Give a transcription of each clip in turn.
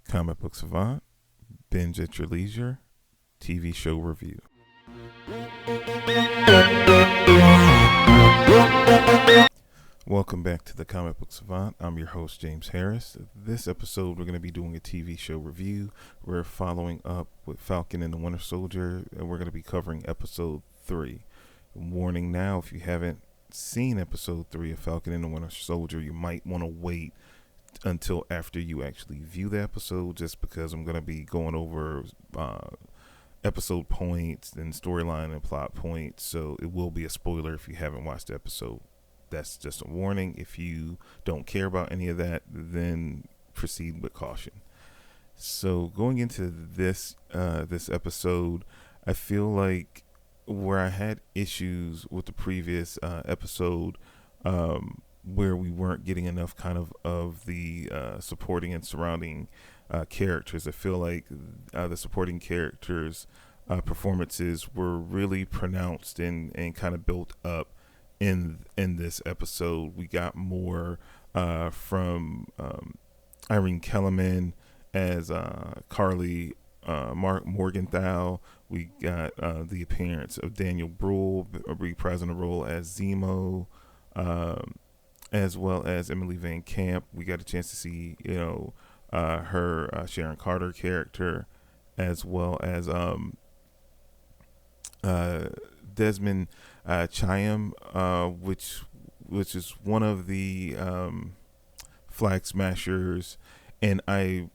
Comic Book Savant, Binge at Your Leisure, TV Show Review. Welcome back to the Comic Book Savant. I'm your host, James Harris. This episode, we're going to be doing a TV show review. We're following up with Falcon and the Winter Soldier, and we're going to be covering episode 3. Warning now, if you haven't seen episode 3 of Falcon and the Winter Soldier, you might want to wait until after you actually view the episode, just because I'm going to be going over episode points and storyline and plot points, so it will be a spoiler if you haven't watched the episode. That's just a warning. If you don't care about any of that, then proceed with caution. So going into this episode, I feel like where I had issues with the previous episode, where we weren't getting enough kind of the supporting and surrounding characters. I feel like the supporting characters' performances were really pronounced and kind of built up in this episode. We got more from Irene Kellerman as Carly Morgenthau. We got the appearance of Daniel Bruhl reprising the role as Zemo, as well as Emily Van Camp. We got a chance to see her Sharon Carter character, as well as Desmond Chaim, which is one of the Flag Smashers, and I'm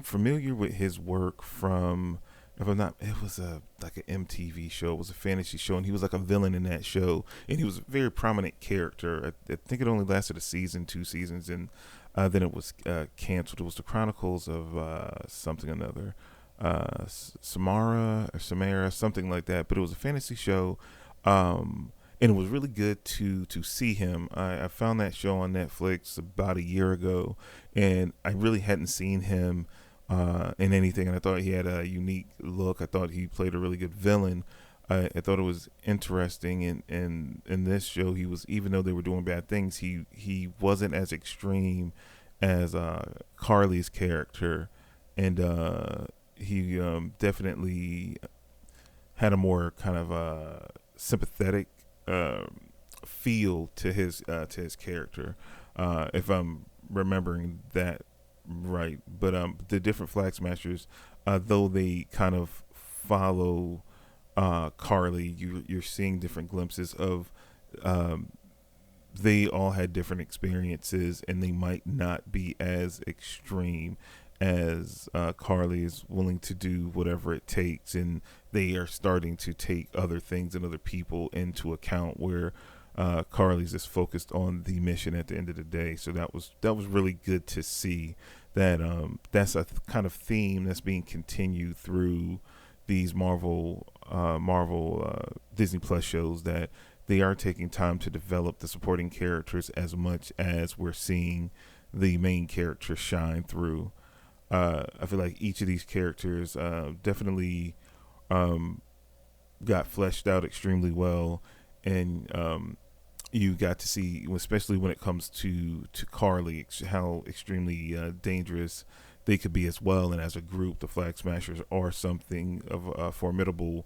familiar with his work from, if I'm not, it was like an MTV show. It was a fantasy show, and he was like a villain in that show, and he was a very prominent character. I think it only lasted a season, 2 seasons, and then it was canceled. It was the Chronicles of something or another. Samara, something like that, but it was a fantasy show, and it was really good to see him. I found that show on Netflix about a year ago, and I really hadn't seen him in anything, and I thought he had a unique look. I thought he played a really good villain. I thought it was interesting, and in this show, he was, even though they were doing bad things, he wasn't as extreme as Carly's character, and he definitely had a more kind of sympathetic feel to his character, if I'm remembering that right. But the different Flag Smashers, though they kind of follow Carly, you're seeing different glimpses of. They all had different experiences, and they might not be as extreme as Carly is willing to do whatever it takes, and they are starting to take other things and other people into account, where Carly's is focused on the mission at the end of the day. So that was really good to see that that's a kind of theme that's being continued through these Marvel Disney Plus shows, that they are taking time to develop the supporting characters as much as we're seeing the main character shine through. I feel like each of these characters definitely got fleshed out extremely well, and you got to see, especially when it comes to Carly, how extremely dangerous they could be as well. And as a group, the Flag Smashers are something of a formidable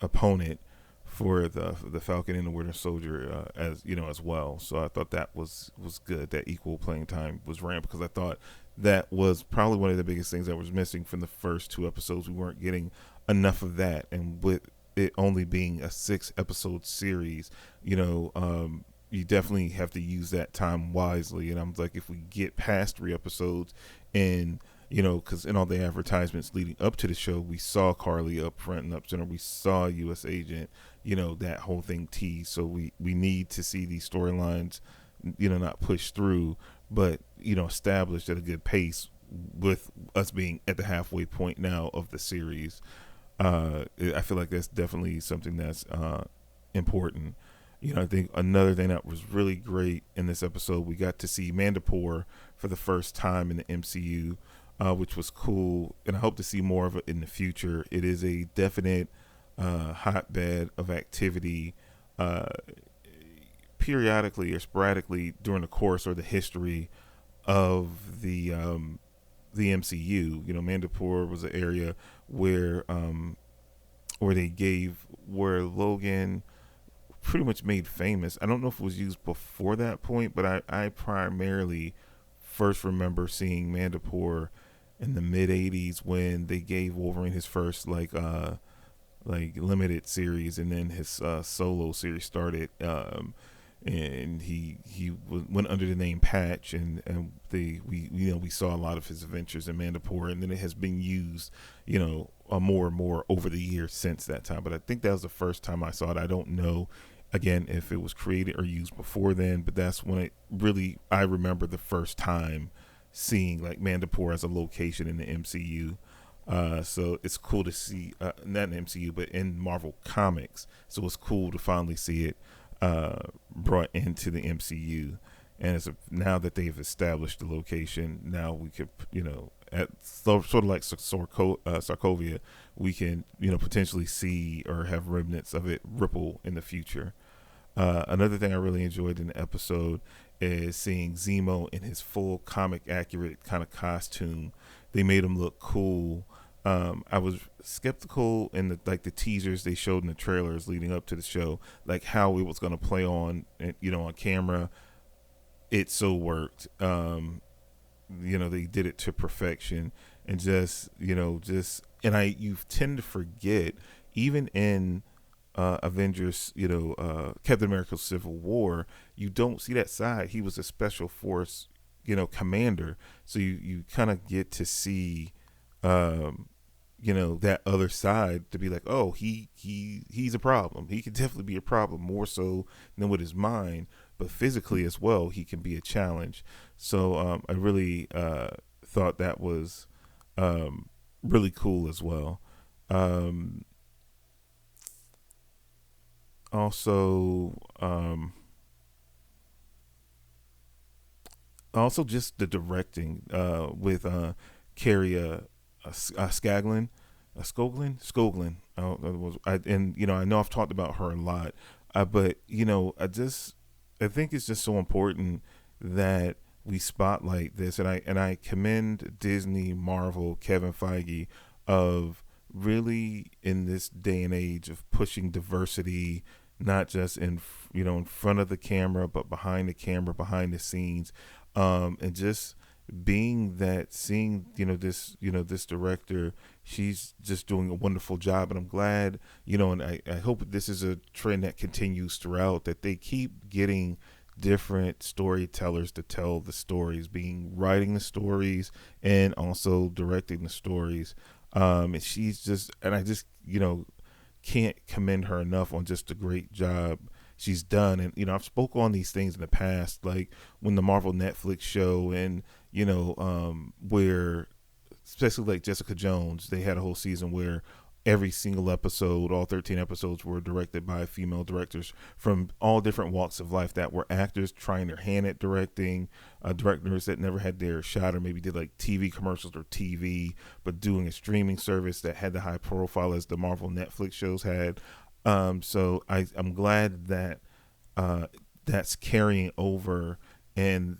opponent for the Falcon and the Winter Soldier, as well. So I thought that was good. That equal playing time was ran, because I thought that was probably one of the biggest things that was missing from the first 2 episodes. We weren't getting enough of that, and with it only being a 6-episode series, you definitely have to use that time wisely. And I'm like, if we get past 3 episodes, and because in all the advertisements leading up to the show, we saw Carly up front and up center, we saw U.S. Agent, that whole thing teased. So we need to see these storylines, not pushed through, but established at a good pace, with us being at the halfway point now of the series. I feel like that's definitely something that's important. I think another thing that was really great in this episode, we got to see Mandapore for the first time in the MCU, which was cool, and I hope to see more of it in the future. It is a definite hotbed of activity periodically or sporadically during the course or the history of the the MCU. You know, Mandapore was an area where where they gave where Logan pretty much made famous. I don't know if it was used before that point, but I primarily first remember seeing Mandapore in the mid '80s when they gave Wolverine his first like limited series, and then his solo series started. And went under the name Patch, and we saw a lot of his adventures in Mandapore, and then it has been used, more and more over the years since that time. But I think that was the first time I saw it. I don't know, again, if it was created or used before then, but that's when I remember the first time seeing like Mandapore as a location in the MCU. So it's cool to see, not in the MCU, but in Marvel Comics. So it's cool to finally see it brought into the MCU. And now that they've established the location, now we could, sort of like Sokovia, we can, potentially see or have remnants of it ripple in the future. Another thing I really enjoyed in the episode is seeing Zemo in his full comic accurate kind of costume. They made him look cool. I was skeptical in the teasers they showed in the trailers leading up to the show, like how it was going to play on camera. It so worked. They did it to perfection, and you tend to forget, even in Avengers, Captain America Civil War, you don't see that side. He was a special force, commander. So you kind of get to see, that other side, to be like, oh, he's a problem. He can definitely be a problem, more so than with his mind, but physically as well, he can be a challenge. So I really thought that was really cool as well. Also just the directing with Carrie Skoglin. I know I've talked about her a lot, but I think it's just so important that we spotlight this, and I commend Disney, Marvel, Kevin Feige of really, in this day and age, of pushing diversity, not just in front of the camera, but behind the camera, behind the scenes, and just seeing this director, she's just doing a wonderful job, and I'm glad, and I hope this is a trend that continues throughout, that they keep getting different storytellers to tell the stories, writing the stories and also directing the stories. And I just can't commend her enough on just a great job she's done. And I've spoke on these things in the past, like when the Marvel Netflix show, and where, especially like Jessica Jones, they had a whole season where every single episode, all 13 episodes, were directed by female directors from all different walks of life, that were actors trying their hand at directing, directors that never had their shot, or maybe did like TV commercials or TV, but doing a streaming service that had the high profile as the Marvel Netflix shows had. So I'm glad that that's carrying over, and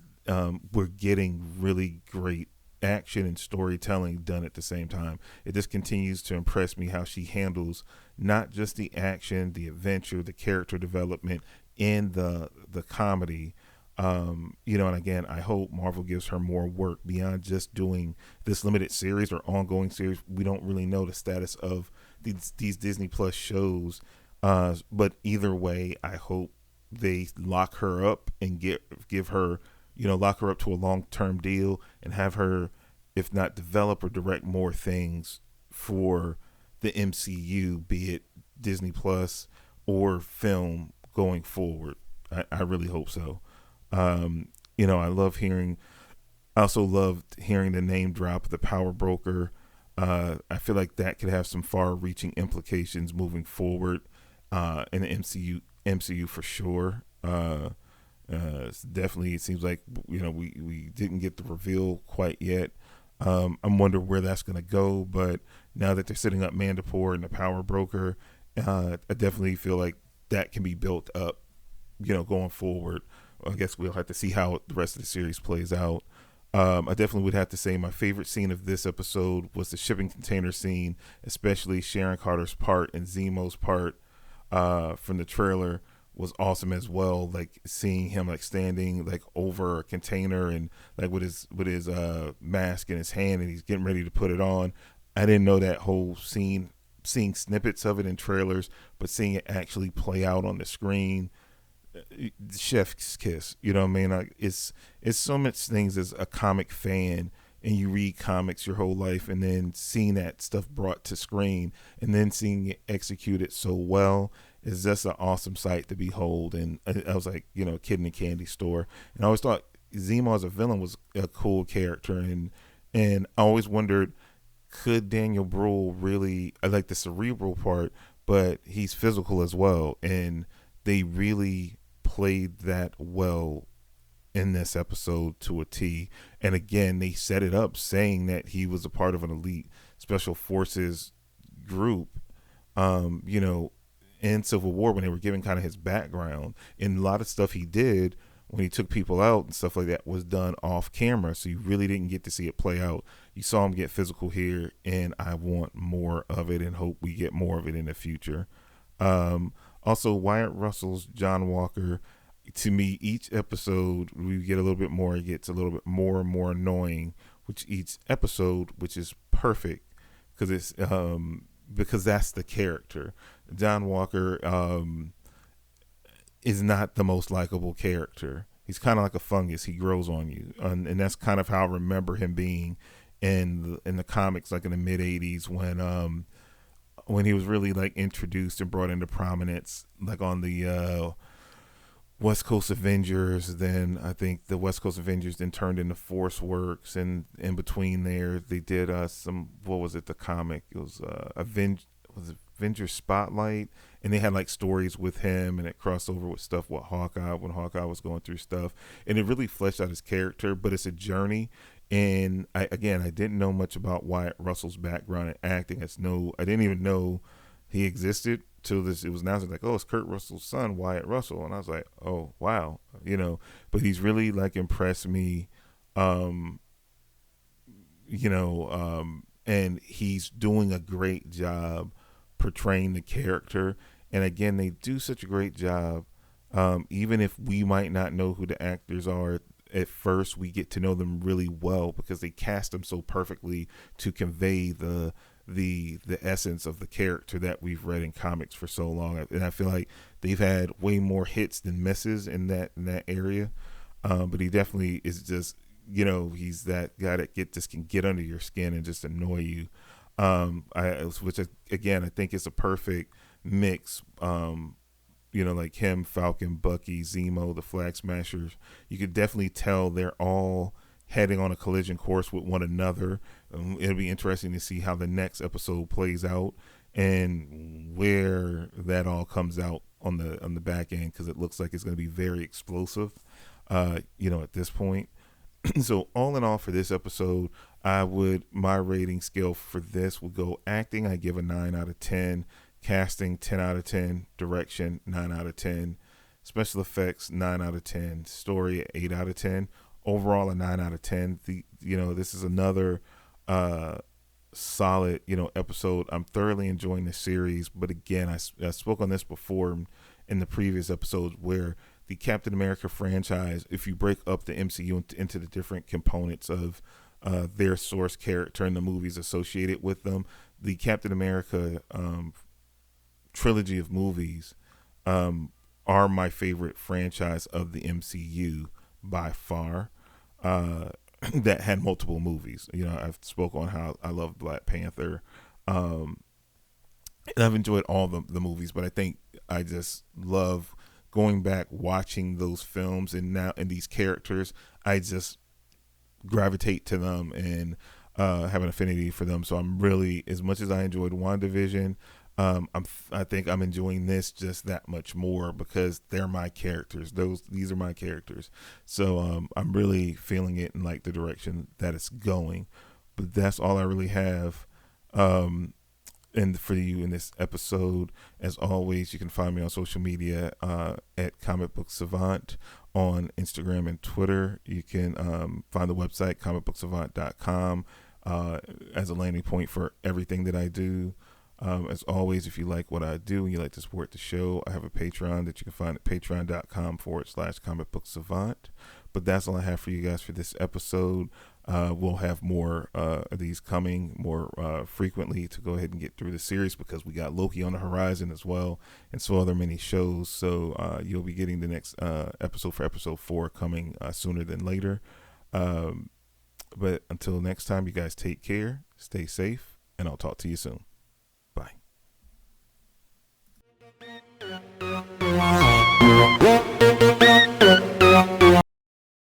we're getting really great action and storytelling done at the same time. It just continues to impress me how she handles not just the action, the adventure, the character development, and the comedy. And again, I hope Marvel gives her more work beyond just doing this limited series or ongoing series. We don't really know the status of these Disney Plus shows, but either way, I hope they lock her up and give her, lock her up to a long-term deal, and have her, if not develop or direct more things for the MCU, be it Disney Plus or film going forward. I really hope so. I also loved hearing the name drop, the Power Broker. I feel like that could have some far-reaching implications moving forward in the MCU for sure. Definitely, it seems like we didn't get the reveal quite yet. I'm wondering where that's going to go, but now that they're setting up Mandapore and the Power Broker, I definitely feel like that can be built up, going forward. I guess we'll have to see how the rest of the series plays out. I definitely would have to say my favorite scene of this episode was the shipping container scene, especially Sharon Carter's part and Zemo's part from the trailer was awesome as well. Like seeing him like standing like over a container and like with his mask in his hand and he's getting ready to put it on. I didn't know that whole scene. Seeing snippets of it in trailers, but seeing it actually play out on the screen, chef's kiss. You know what I mean? Like it's so much things as a comic fan, and you read comics your whole life, and then seeing that stuff brought to screen, and then seeing it executed so well is just an awesome sight to behold. And I was like, you know, a kid in a candy store, and I always thought Zemo as a villain was a cool character, and I always wondered, could Daniel Bruhl really? I like the cerebral part, but he's physical as well, and they really played that well in this episode to a T. And again, they set it up saying that he was a part of an elite special forces group, you know, in Civil War when they were giving kind of his background. And a lot of stuff he did when he took people out and stuff like that was done off camera. So you really didn't get to see it play out. You saw him get physical here, and I want more of it and hope we get more of it in the future. Also, Wyatt Russell's John Walker, to me, each episode we get a little bit more. It gets a little bit more and more annoying, which each episode, which is perfect because it's because that's the character. John Walker is not the most likable character. He's kind of like a fungus. He grows on you, and that's kind of how I remember him being in the comics, like in the mid '80s when he was really like introduced and brought into prominence, like on the West Coast Avengers. Then I think the West Coast Avengers then turned into Force Works, and in between there they did some, what was it, the comic? It was Avengers Spotlight, and they had like stories with him, and it crossed over with stuff with Hawkeye when Hawkeye was going through stuff, and it really fleshed out his character. But it's a journey. And I didn't know much about Wyatt Russell's background in acting. I didn't even know he existed till this. It was announced like, oh, it's Kurt Russell's son, Wyatt Russell, and I was like, oh wow, you know. But he's really like impressed me, and he's doing a great job portraying the character. And again, they do such a great job. Even if we might not know who the actors are at first, we get to know them really well because they cast them so perfectly to convey the essence of the character that we've read in comics for so long. And I feel like they've had way more hits than misses in that area. But he definitely is just, you know, he's that guy that can get under your skin and just annoy you. Which again, I think is a perfect mix. You know, like him, Falcon, Bucky, Zemo, the Flag Smashers. You could definitely tell they're all heading on a collision course with one another. It'll be interesting to see how the next episode plays out and where that all comes out on the back end, because it looks like it's going to be very explosive. You know, at this point. So all in all, for this episode, my rating scale for this will go: acting, I give a 9 out of 10. Casting, 10 out of 10. Direction, 9 out of 10. Special effects, 9 out of 10. Story, 8 out of 10. Overall, a 9 out of 10. This is another solid, episode. I'm thoroughly enjoying the series. But again, I spoke on this before in the previous episodes, where the Captain America franchise, if you break up the MCU into the different components of their source character and the movies associated with them, the Captain America trilogy of movies are my favorite franchise of the MCU by far. That had multiple movies. I've spoke on how I love Black Panther, and I've enjoyed all the movies, but I think I just love going back, watching those films, and now in these characters, I just gravitate to them and have an affinity for them. So I'm really, as much as I enjoyed WandaVision, I think I'm enjoying this just that much more because they're my characters. These are my characters. So I'm really feeling it in like the direction that it's going. But that's all I really have. and for you in this episode. As always, you can find me on social media at Comic Book Savant on Instagram and Twitter. You can find the website comicbooksavant.com as a landing point for everything that I do. As always, if you like what I do and you like to support the show, I have a Patreon that you can find at patreon.com/Comic Book Savant. But that's all I have for you guys for this episode. We'll have more of these coming more frequently to go ahead and get through the series, because we got Loki on the horizon as well, and so other many shows. So you'll be getting the next episode for episode 4 coming sooner than later. But until next time, you guys take care, stay safe, and I'll talk to you soon. Bye.